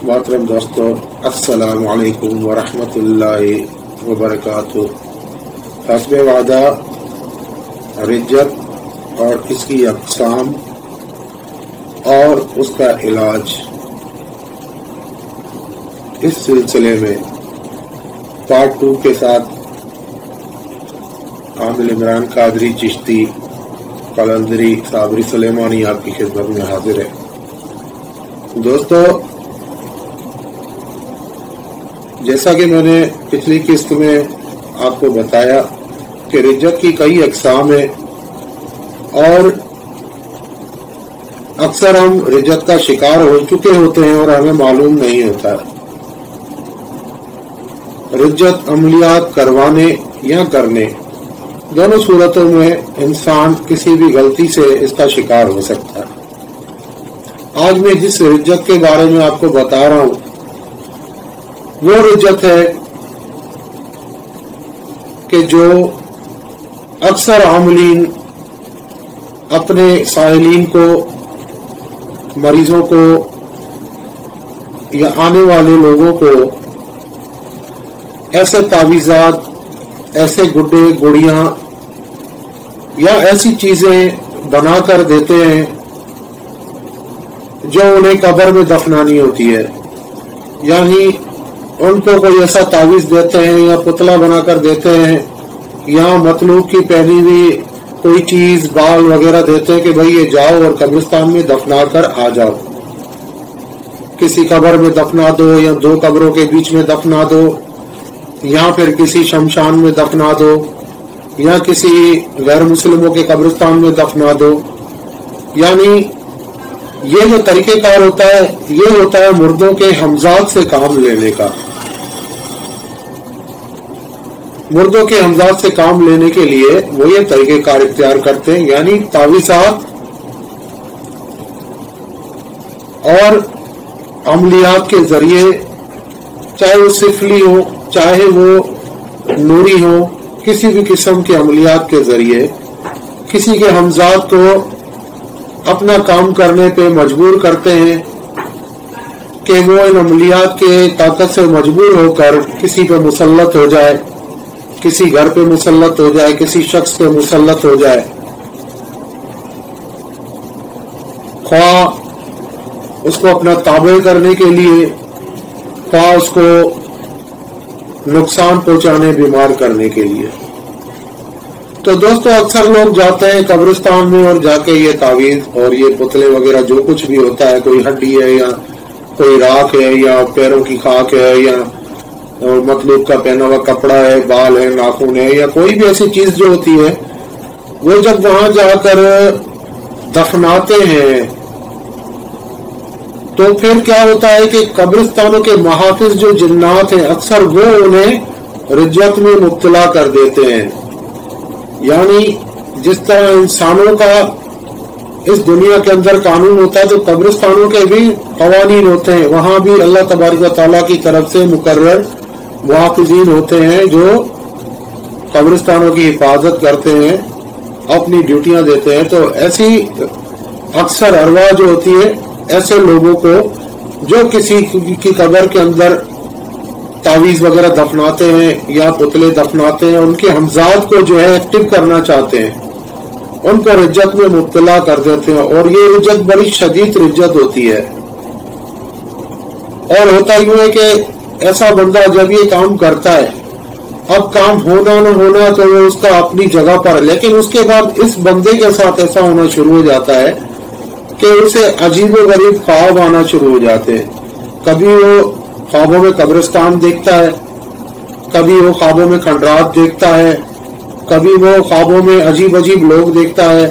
मोहतरम दोस्तों, अस्सलामु अलैकुम वरहमतुल्लाहि वबरकातुह। हस्ब वादा रिज्जत और इसकी अक़साम और उसका इलाज, इस सिलसिले में पार्ट 2 के साथ आमिल इमरान कादरी चिश्ती कलंदरी साबरी सुलेमानी आपकी खिदमत में हाजिर है। दोस्तों, जैसा कि मैंने पिछली किस्त में आपको बताया कि रिज्जत की कई अक़साम है और अक्सर हम रिज्जत का शिकार हो चुके होते हैं और हमें मालूम नहीं होता। रिज्जत अमलियात करवाने या करने, दोनों सूरतों में इंसान किसी भी गलती से इसका शिकार हो सकता है। आज मैं जिस रिज्जत के बारे में आपको बता रहा हूं वो रिज्जत है कि जो अक्सर आमलीन अपने साइलीन को, मरीजों को या आने वाले लोगों को ऐसे तावीज़ात, ऐसे गुड्डे गुड़ियां या ऐसी चीजें बनाकर देते हैं जो उन्हें कब्र में दफनानी होती है। यानी उनको कोई ऐसा तावीज देते हैं या पुतला बनाकर देते हैं या मतलूब की पहनी हुई कोई चीज, बाल वगैरह देते हैं कि भाई ये जाओ और कब्रिस्तान में दफना कर आ जाओ। किसी कब्र में दफना दो या 2 कब्रों के बीच में दफना दो या फिर किसी शमशान में दफना दो या किसी गैर मुस्लिमों के कब्रिस्तान में दफना दो। यानी ये जो तरीकेकार होता है, ये होता है मुर्दों के हमजात से काम लेने का। मुर्दों के हमजात से काम लेने के लिए वो ये तरीकेकार इख्तियार करते हैं, यानी तावीज़ात और अमलियात के जरिए, चाहे वो सिफली हो चाहे वो नूरी हो, किसी भी किस्म के अमलियात के जरिए किसी के हमजात को अपना काम करने पे मजबूर करते हैं कि वो इन अमलियात के ताकत से मजबूर होकर किसी पे मुसल्लत हो जाए, किसी घर पे मुसल्लत हो जाए, किसी शख्स पे मुसल्लत हो जाए, ख्वाह उसको अपना ताबे करने के लिए, ख्वाह उसको नुकसान पहुंचाने, बीमार करने के लिए। तो दोस्तों, अक्सर लोग जाते हैं कब्रिस्तान में और जाके ये तावीज और ये पुतले वगैरह जो कुछ भी होता है, कोई हड्डी है या कोई राख है या पैरों की खाक है या मतलूब का पहना हुआ कपड़ा है, बाल है, नाखून है या कोई भी ऐसी चीज जो होती है, वो जब वहां जाकर दफनाते हैं तो फिर क्या होता है कि कब्रिस्तानों के महाफिज जो जिन्नात हैं, अक्सर वो उन्हें रिज्जत में मुब्तला कर देते हैं। यानी जिस तरह इंसानों का इस दुनिया के अंदर कानून होता है, तो कब्रिस्तानों के भी कवानीन होते हैं। वहां भी अल्लाह तबारक व तआला की तरफ से मुकर्रर मुहाफिजीन होते हैं जो कब्रिस्तानों की हिफाजत करते हैं, अपनी ड्यूटियां देते हैं। तो ऐसी अक्सर अरवा जो होती है, ऐसे लोगों को जो किसी की कब्र के अंदर तावीज वगैरह दफनाते हैं या पुतले दफनाते हैं, उनके हमजात को जो है एक्टिव करना चाहते हैं, उनको रिज्जत में मुब्तला कर देते हैं। और ये रिज्जत बड़ी शदीद रिज्जत होती है। और होता यूं है कि ऐसा बंदा जब ये काम करता है, अब काम होना न होना तो वो उसका अपनी जगह पर, लेकिन उसके बाद इस बंदे के साथ ऐसा होना शुरू हो जाता है कि उसे अजीब व गरीब ख्वाब आना शुरू हो जाते हैं। कभी वो ख्वाबों में कब्रिस्तान देखता है, कभी वो ख्वाबों में खंडरात देखता है, कभी वो ख्वाबों में अजीब अजीब लोग देखता है,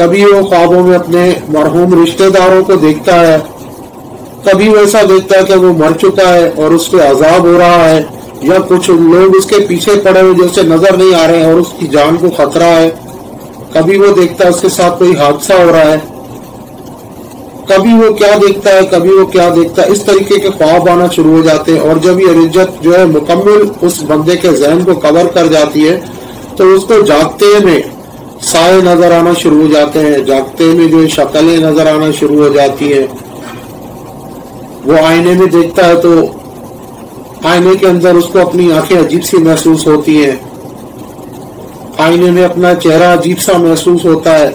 कभी वो ख्वाबों में अपने मरहूम रिश्तेदारों को देखता है, कभी वो ऐसा देखता है कि वो मर चुका है और उस पर अजाब हो रहा है, या कुछ लोग उसके पीछे पड़े हुए जो उसे नजर नहीं आ रहे हैं और उसकी जान को खतरा है। कभी वो देखता है उसके साथ कोई हादसा हो रहा है, कभी वो क्या देखता है, कभी वो क्या देखता है। इस तरीके के ख्वाब आना शुरू हो जाते हैं। और जब ये रिज्जत जो है मुकम्मल उस बंदे के ज़हन को कवर कर जाती है, तो उसको जागते में साए नजर आना शुरू हो जाते हैं, जागते में जो शक्लें नजर आना शुरू हो जाती हैं। वो आईने में देखता है तो आईने के अंदर उसको अपनी आंखें अजीब सी महसूस होती हैं, आईने में अपना चेहरा अजीब सा महसूस होता है।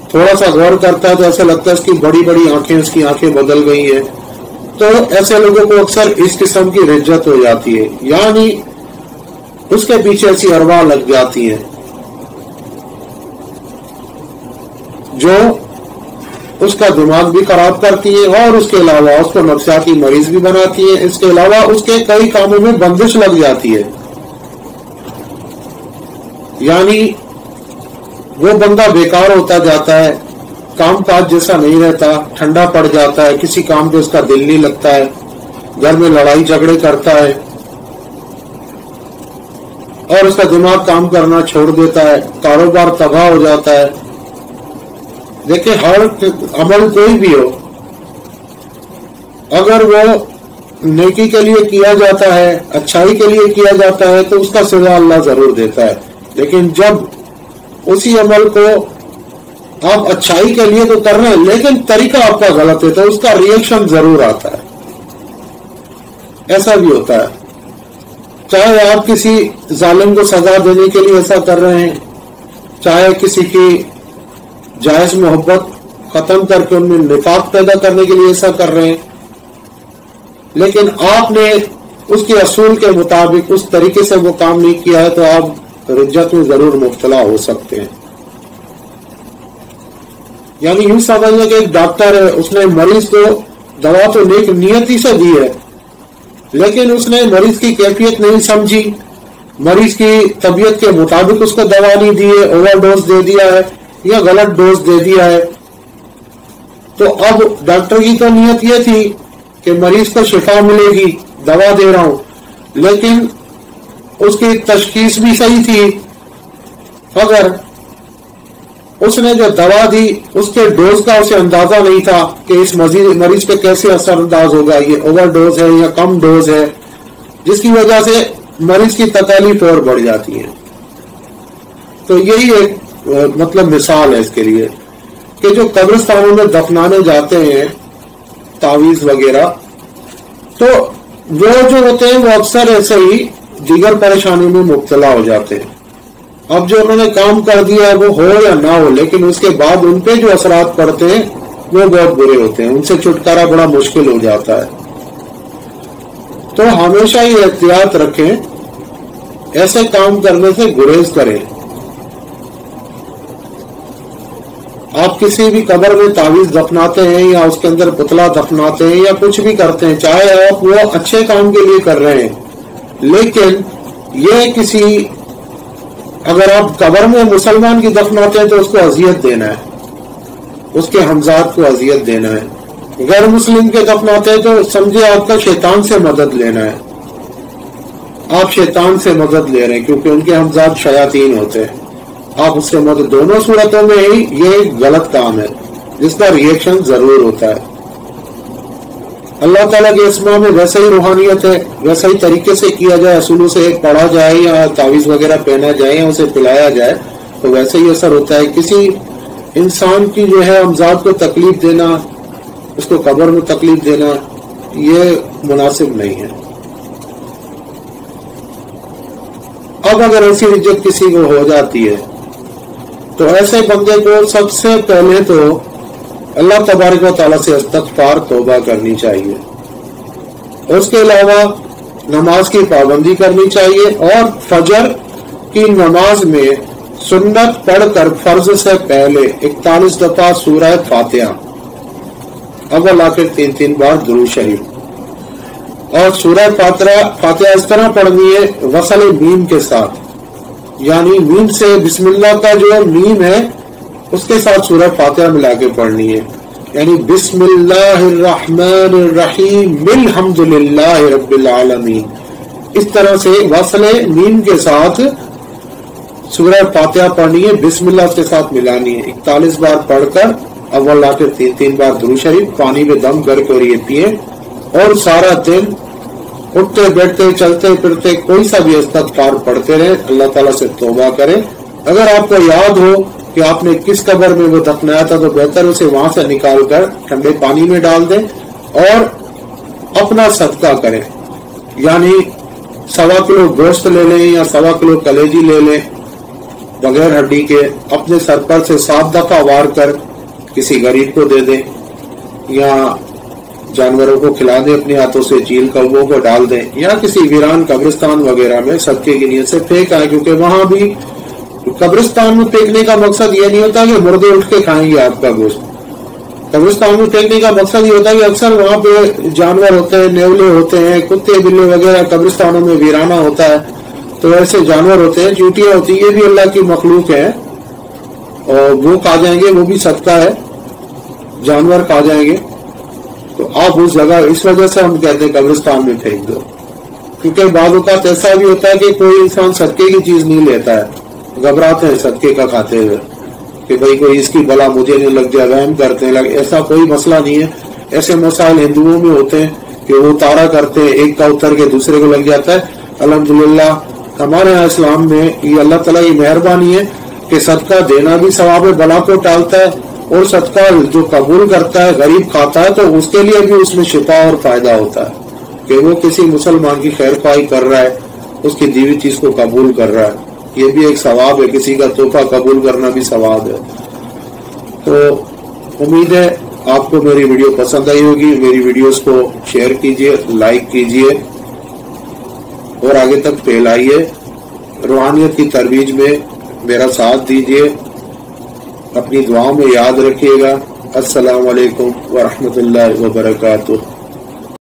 थोड़ा सा गौर करता है तो ऐसा लगता है इसकी बड़ी बड़ी आंखें, इसकी आंखें बदल गई हैं। तो ऐसे लोगों को अक्सर इस किस्म की रिज्जत हो जाती है, यानी उसके पीछे ऐसी अरवाह लग जाती हैं जो उसका दिमाग भी खराब करती है और उसके अलावा उसको नफ्सियाती मरीज भी बनाती है। इसके अलावा उसके कई कामों में बंदिश लग जाती है, यानी वो बंदा बेकार होता जाता है, काम काज जैसा नहीं रहता, ठंडा पड़ जाता है, किसी काम पे उसका दिल नहीं लगता है, घर में लड़ाई झगड़े करता है और उसका दिमाग काम करना छोड़ देता है, कारोबार तबाह हो जाता है। देखिए, हर अमल कोई भी हो, अगर वो नेकी के लिए किया जाता है, अच्छाई के लिए किया जाता है तो उसका सजा अल्लाह जरूर देता है। लेकिन जब उसी अमल को आप अच्छाई के लिए तो कर रहे हैं लेकिन तरीका आपका गलत है तो उसका रिएक्शन जरूर आता है। ऐसा भी होता है, चाहे आप किसी जालिम को सजा देने के लिए ऐसा कर रहे हैं, चाहे किसी की जायज मोहब्बत खत्म करके उनमें निफाक पैदा करने के लिए ऐसा कर रहे हैं, लेकिन आपने उसके असूल के मुताबिक उस तरीके से वो काम नहीं किया है तो आप रिज्जत में जरूर मुब्तला हो सकते हैं। यानी यूं समझिए कि एक डॉक्टर है, उसने मरीज को दवा तो नेक नियति से दी है लेकिन उसने मरीज की कैफियत नहीं समझी, मरीज की तबीयत के मुताबिक उसको दवा नहीं दी है, ओवरडोज दे दिया है या गलत डोज दे दिया है। तो अब डॉक्टर की तो नियत यह थी कि मरीज को शिफा मिलेगी, दवा दे रहा हूं, लेकिन उसकी तशखीस भी सही थी। अगर उसने जो दवा दी उसके डोज का उसे अंदाजा नहीं था कि इस मरीज पे कैसे असरअंदाज होगा, ये ओवरडोज है या कम डोज है, जिसकी वजह से मरीज की तकलीफ और बढ़ जाती है। तो यही एक मतलब मिसाल है इसके लिए कि जो कब्रिस्तानों में दफनाने जाते हैं तावीज वगैरह, तो वो जो होते हैं वो अक्सर ऐसे ही दीगर परेशानी में मुब्तला हो जाते हैं। अब जो उन्होंने काम कर दिया है वो हो या ना हो, लेकिन उसके बाद उन पे जो असरात पड़ते हैं वो बहुत बुरे होते हैं, उनसे छुटकारा बड़ा मुश्किल हो जाता है। तो हमेशा ही एहतियात रखें, ऐसे काम करने से गुरेज करें। आप किसी भी कब्र में तावीज दफनाते हैं या उसके अंदर पुतला दफनाते हैं या कुछ भी करते हैं, चाहे आप वो अच्छे काम के लिए कर रहे हैं, लेकिन ये किसी अगर आप कब्र में मुसलमान की दफनाते हैं तो उसको अजियत देना है, उसके हमजाद को अजियत देना है। गैर मुस्लिम के दफनाते हैं तो समझे आपका शैतान से मदद लेना है, आप शैतान से मदद ले रहे हैं क्योंकि उनके हमजाद शयातीन होते हैं, आप उससे मदद। दोनों सूरतों में ही ये गलत काम है जिसका रिएक्शन जरूर होता है। अल्लाह ताला के इस्मा में वैसे ही रूहानियत है, वैसे ही तरीके से किया जाए, असूलों से पढ़ा जाए या तावीज वगैरह पहना जाए या उसे पिलाया जाए तो वैसे ही असर होता है। किसी इंसान की जो है हमजाद को तकलीफ देना, उसको कब्र में तकलीफ देना, ये मुनासिब नहीं है। अब अगर ऐसी रिज्जत किसी को हो जाती है तो ऐसे बंदे को सबसे पहले तो अल्लाह तबारक व तआला से इस्तग़फ़ार तौबा करनी चाहिए, उसके अलावा नमाज की पाबंदी करनी चाहिए और फजर की नमाज में सुन्नत पढ़कर फर्ज से पहले 41 दफा सूरह फातिहा, अव्वल आखिर 3-3 बार दुरूद शरीफ और सूरह फातिहा इस तरह पढ़नी है वसल मीम के साथ, यानी मीम से बिस्मिल्लाह का जो मीम है उसके साथ सूरह फातिहा मिला के पढ़नी है, यानी बिस्मिल्लाहिर्रहमानिर्रहीम अल्हम्दुलिल्लाहि रब्बिल आलमीन। इस तरह से वसले मीम के साथ सूरह फातिहा पढ़नी है, बिस्मिल्लाह के साथ मिलानी है, 41 बार पढ़कर अव्वल आखिर 3-3 बार दुरूद शरीफ पानी में दम करके और ये पिए और सारा दिन उठते बैठते चलते फिरते कोई सा भी इस्तग़फ़ार पढ़ते रहे, अल्लाह ताला से तौबा करें। अगर आपको याद हो कि आपने किस कब्र में वो दफनाया था तो बेहतर उसे वहां से निकाल कर ठंडे पानी में डाल दें और अपना सदका करें, यानी 1.25 किलो गोश्त ले लें या 1.25 किलो कलेजी ले लें बगैर हड्डी के, अपने सर पर से 7 दफा वार कर किसी गरीब को दे दें या जानवरों को खिला दें, अपने हाथों से चील कौवों को डाल दें या किसी वीरान कब्रिस्तान वगैरह में सदके की नीयत से फेंक आए, क्योंकि वहां भी कब्रिस्तान में फेंकने का मकसद ये नहीं होता कि मुर्दे उठ के खाएंगे आपका गोश्त। कब्रिस्तान में फेंकने का मकसद ये होता है कि अक्सर वहां पे जानवर होते हैं, नेवले होते हैं, कुत्ते बिल्ले वगैरह कब्रिस्तानों में वीराना होता है, तो ऐसे जानवर होते हैं, चूटियां होती है, ये भी अल्लाह की मखलूक है और वो खा जाएंगे, वो भी सदका है, जानवर खा जाएंगे। तो आप उस जगह, इस वजह से हम कहते हैं कब्रिस्तान में फेंक दो, क्योंकि बाद औक़ात ऐसा भी होता है कि कोई इंसान सदके की चीज नहीं लेता है, घबराते हैं सदके का खाते हुए कि भाई कोई इसकी भला मुझे नहीं लग जाए, वहम करते हैं। ऐसा कोई मसला नहीं है। ऐसे मसाइल हिंदुओं में होते हैं कि वो तारा करते हैं, एक का उतर के दूसरे को लग जाता है। अल्हम्दुलिल्लाह हमारे यहाँ इस्लाम में ये अल्लाह ताला की मेहरबानी है कि सदका देना भी सवाब बला को टालता है और सदका जो कबूल करता है, गरीब खाता है, तो उसके लिए भी उसमें शिफा और फायदा होता है कि वो किसी मुसलमान की खैर ख्वाही कर रहा है, उसकी दी हुई चीज को कबूल कर रहा है, ये भी एक सवाब है। किसी का तोहफा कबूल करना भी सवाब है। तो उम्मीद है आपको मेरी वीडियो पसंद आई होगी। मेरी वीडियोस को शेयर कीजिए, लाइक कीजिए और आगे तक फैलाइए। रूहानियत की तरवीज में मेरा साथ दीजिए। अपनी दुआओं में याद रखिएगा। अस्सलामु अलैकुम व रहमतुल्लाहि व बरकातुहू।